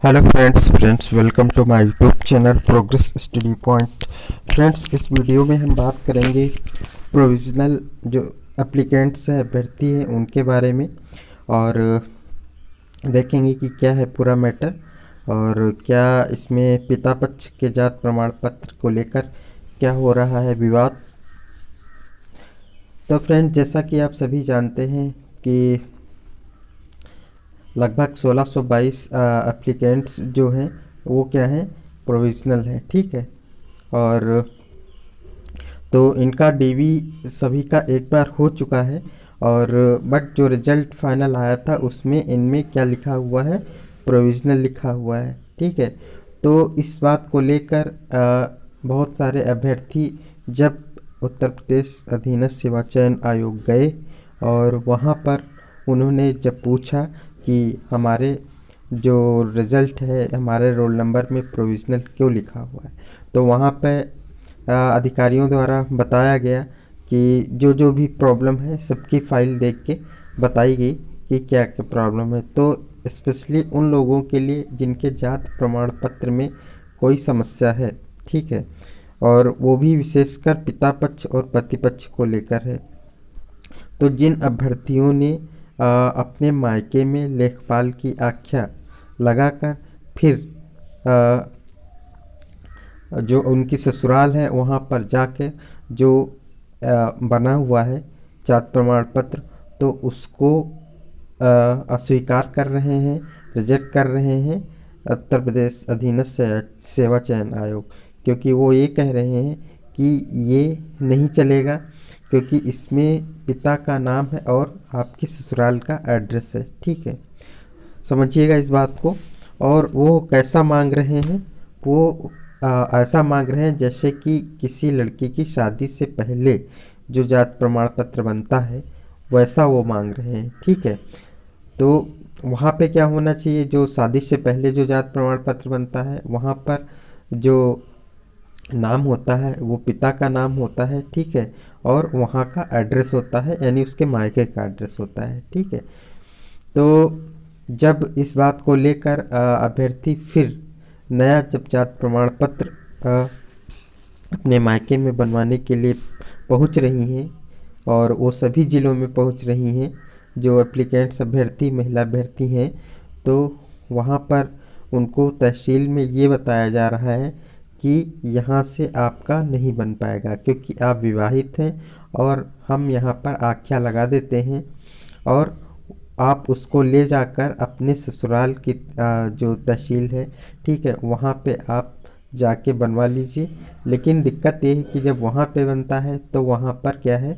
Hello friends welcome to my YouTube channel progress study point. Friends, इस video में हम बात करेंगे प्रोविज़नल जो एप्लीकेंट्स हैं, अभ्यर्थी हैं, उनके बारे में। और देखेंगे कि क्या है पूरा मैटर और क्या इसमें पिता पक्ष के जात प्रमाण पत्र को लेकर क्या हो रहा है विवाद। तो फ्रेंड्स, जैसा कि आप सभी जानते हैं कि लगभग 1622 एप्लीकेंट्स जो हैं वो क्या हैं, प्रोविज़नल हैं। ठीक है। और तो इनका डीवी सभी का एक बार हो चुका है, और बट जो रिजल्ट फाइनल आया था उसमें इनमें क्या लिखा हुआ है, प्रोविज़नल लिखा हुआ है। ठीक है। तो इस बात को लेकर बहुत सारे अभ्यर्थी जब उत्तर प्रदेश अधीनस्थ सेवा चयन आयोग गए और वहाँ पर उन्होंने जब पूछा कि हमारे जो रिज़ल्ट है, हमारे रोल नंबर में प्रोविज़नल क्यों लिखा हुआ है, तो वहाँ पे अधिकारियों द्वारा बताया गया कि जो जो भी प्रॉब्लम है सबकी फ़ाइल देख के बताई गई कि क्या क्या प्रॉब्लम है। तो स्पेशली उन लोगों के लिए जिनके जात प्रमाण पत्र में कोई समस्या है, ठीक है, और वो भी विशेषकर पिता पक्ष और पति पक्ष को लेकर है। तो जिन अभ्यर्थियों ने अपने मायके में लेखपाल की आख्या लगाकर फिर जो उनकी ससुराल है वहाँ पर जाके जो बना हुआ है जात प्रमाण पत्र, तो उसको अस्वीकार कर रहे हैं, रिजेक्ट कर रहे हैं उत्तर प्रदेश अधीनस्थ सेवा चयन आयोग, क्योंकि वो ये कह रहे हैं कि ये नहीं चलेगा क्योंकि इसमें पिता का नाम है और आपके ससुराल का एड्रेस है। ठीक है, समझिएगा इस बात को। और वो कैसा मांग रहे हैं, वो ऐसा मांग रहे हैं जैसे कि किसी लड़की की शादी से पहले जो जात प्रमाण पत्र बनता है वैसा वो मांग रहे हैं। ठीक है। तो वहाँ पे क्या होना चाहिए, जो शादी से पहले जो जात प्रमाण पत्र बनता है वहाँ पर जो नाम होता है वो पिता का नाम होता है। ठीक है। और वहाँ का एड्रेस होता है, यानी उसके मायके का एड्रेस होता है। ठीक है। तो जब इस बात को लेकर अभ्यर्थी फिर नया जब जात प्रमाण पत्र अपने मायके में बनवाने के लिए पहुंच रही हैं, और वो सभी ज़िलों में पहुंच रही हैं जो एप्लीकेंट्स अभ्यर्थी महिला अभ्यर्थी हैं, तो वहां पर उनको तहसील में ये बताया जा रहा है कि यहाँ से आपका नहीं बन पाएगा क्योंकि आप विवाहित हैं, और हम यहाँ पर आख्या लगा देते हैं और आप उसको ले जाकर अपने ससुराल की जो तहसील है, ठीक है, वहाँ पे आप जाके बनवा लीजिए। लेकिन दिक्कत ये है कि जब वहाँ पे बनता है तो वहाँ पर क्या है,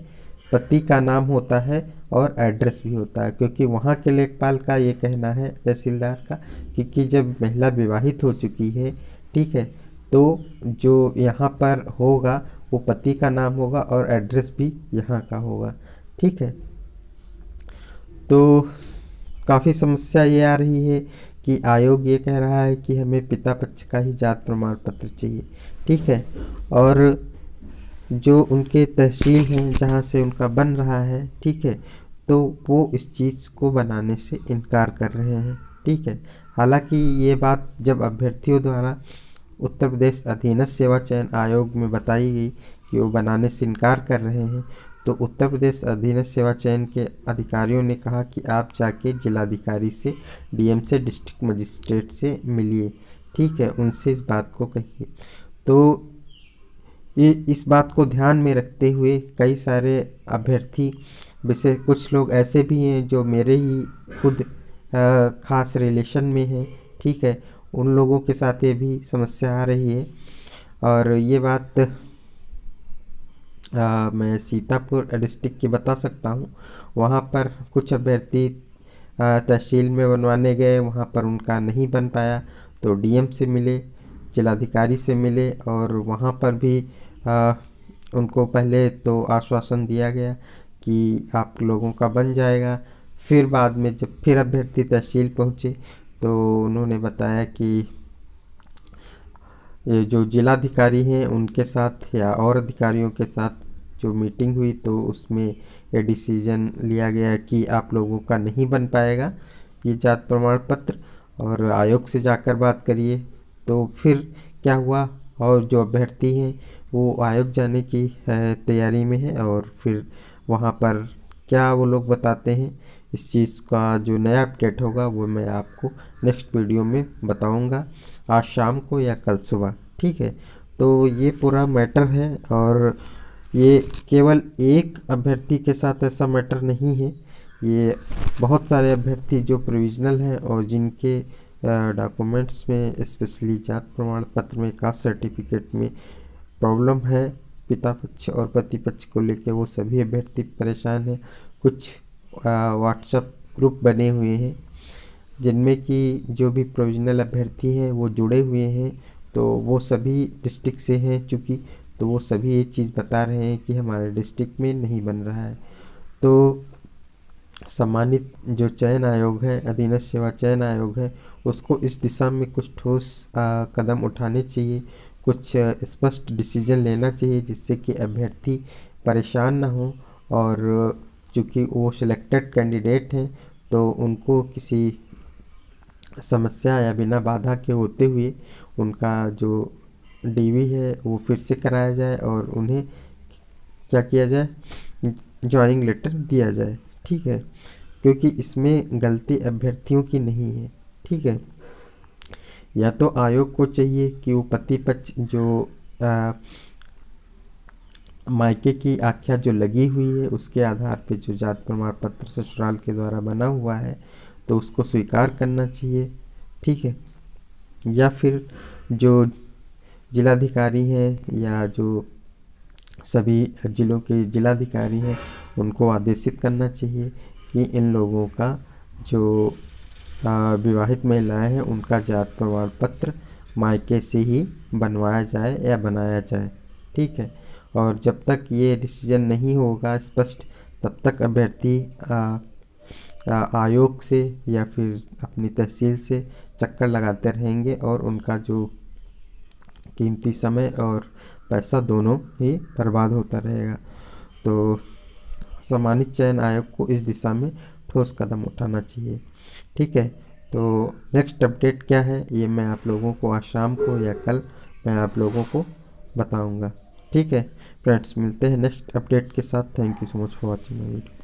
पति का नाम होता है और एड्रेस भी होता है, क्योंकि वहाँ के लेखपाल का ये कहना है, तहसीलदार का, कि जब महिला विवाहित हो चुकी है, ठीक है, तो जो यहाँ पर होगा वो पति का नाम होगा और एड्रेस भी यहाँ का होगा। ठीक है। तो काफ़ी समस्या ये आ रही है कि आयोग ये कह रहा है कि हमें पिता पक्ष का ही जात प्रमाण पत्र चाहिए। ठीक है। और जो उनके तहसील हैं जहाँ से उनका बन रहा है, ठीक है, तो वो इस चीज़ को बनाने से इनकार कर रहे हैं। ठीक है। हालांकि ये बात जब अभ्यर्थियों द्वारा उत्तर प्रदेश अधीनस्थ सेवा चयन आयोग में बताई गई कि वो बनाने से इनकार कर रहे हैं, तो उत्तर प्रदेश अधीनस्थ सेवा चयन के अधिकारियों ने कहा कि आप जाके जिलाधिकारी से, डीएम से, डिस्ट्रिक्ट मजिस्ट्रेट से मिलिए। ठीक है, उनसे इस बात को कहिए। तो ये इस बात को ध्यान में रखते हुए कई सारे अभ्यर्थी, वैसे कुछ लोग ऐसे भी हैं जो मेरे ही खुद ख़ास रिलेशन में हैं, ठीक है, उन लोगों के साथ ये भी समस्या आ रही है। और ये बात मैं सीतापुर डिस्ट्रिक्ट की बता सकता हूँ। वहाँ पर कुछ अभ्यर्थी तहसील में बनवाने गए, वहाँ पर उनका नहीं बन पाया, तो डीएम से मिले, जिलाधिकारी से मिले, और वहाँ पर भी उनको पहले तो आश्वासन दिया गया कि आप लोगों का बन जाएगा। फिर बाद में जब फिर अभ्यर्थी तहसील पहुँचे तो उन्होंने बताया कि ये जो जिलाधिकारी हैं उनके साथ या और अधिकारियों के साथ जो मीटिंग हुई तो उसमें ये डिसीजन लिया गया कि आप लोगों का नहीं बन पाएगा ये जात प्रमाण पत्र। और आयोग से जाकर बात करिए। तो फिर क्या हुआ, और जो अभ्यर्थी हैं वो आयोग जाने की तैयारी में है, और फिर वहाँ पर क्या वो लोग बताते हैं, इस चीज़ का जो नया अपडेट होगा वो मैं आपको नेक्स्ट वीडियो में बताऊंगा, आज शाम को या कल सुबह। ठीक है, तो ये पूरा मैटर है, और ये केवल एक अभ्यर्थी के साथ ऐसा मैटर नहीं है, ये बहुत सारे अभ्यर्थी जो प्रोविजनल हैं और जिनके डॉक्यूमेंट्स में स्पेशली जात प्रमाण पत्र में, कास्ट सर्टिफिकेट में प्रॉब्लम है, पिता पक्ष और पति पक्ष को लेकर, वो सभी अभ्यर्थी परेशान हैं। कुछ व्हाट्सएप ग्रुप बने हुए हैं जिनमें कि जो भी प्रोविजनल अभ्यर्थी हैं वो जुड़े हुए हैं, तो वो सभी डिस्ट्रिक्ट से हैं चूँकि, तो वो सभी ये चीज़ बता रहे हैं कि हमारे डिस्ट्रिक्ट में नहीं बन रहा है। तो सम्मानित जो चयन आयोग है, अधीनस्थ सेवा चयन आयोग है, उसको इस दिशा में कुछ ठोस कदम उठाने चाहिए, कुछ स्पष्ट डिसीजन लेना चाहिए, जिससे कि अभ्यर्थी परेशान ना हो, और चूँकि वो सिलेक्टेड कैंडिडेट हैं तो उनको किसी समस्या या बिना बाधा के होते हुए उनका जो डीवी है वो फिर से कराया जाए, और उन्हें क्या किया जाए, ज्वाइनिंग लेटर दिया जाए। ठीक है, क्योंकि इसमें गलती अभ्यर्थियों की नहीं है। ठीक है, या तो आयोग को चाहिए कि वो पति पक्ष जो मायके की आख्या जो लगी हुई है उसके आधार पे जो जात प्रमाण पत्र ससुराल के द्वारा बना हुआ है तो उसको स्वीकार करना चाहिए। ठीक है, या फिर जो जिलाधिकारी हैं या जो सभी जिलों के जिलाधिकारी हैं उनको आदेशित करना चाहिए कि इन लोगों का जो विवाहित महिलाएं हैं उनका जात प्रमाण पत्र मायके से ही बनवाया जाए या बनाया जाए। ठीक है, और जब तक ये डिसीजन नहीं होगा स्पष्ट, तब तक अभ्यर्थी आयोग से या फिर अपनी तहसील से चक्कर लगाते रहेंगे, और उनका जो कीमती समय और पैसा दोनों ही बर्बाद होता रहेगा। तो सम्मानित चयन आयोग को इस दिशा में ठोस कदम उठाना चाहिए। ठीक है, तो नेक्स्ट अपडेट क्या है ये मैं आप लोगों को आज शाम को या कल मैं आप लोगों को बताऊंगा। ठीक है फ्रेंड्स, मिलते हैं नेक्स्ट अपडेट के साथ। Thank you so much for watching my video.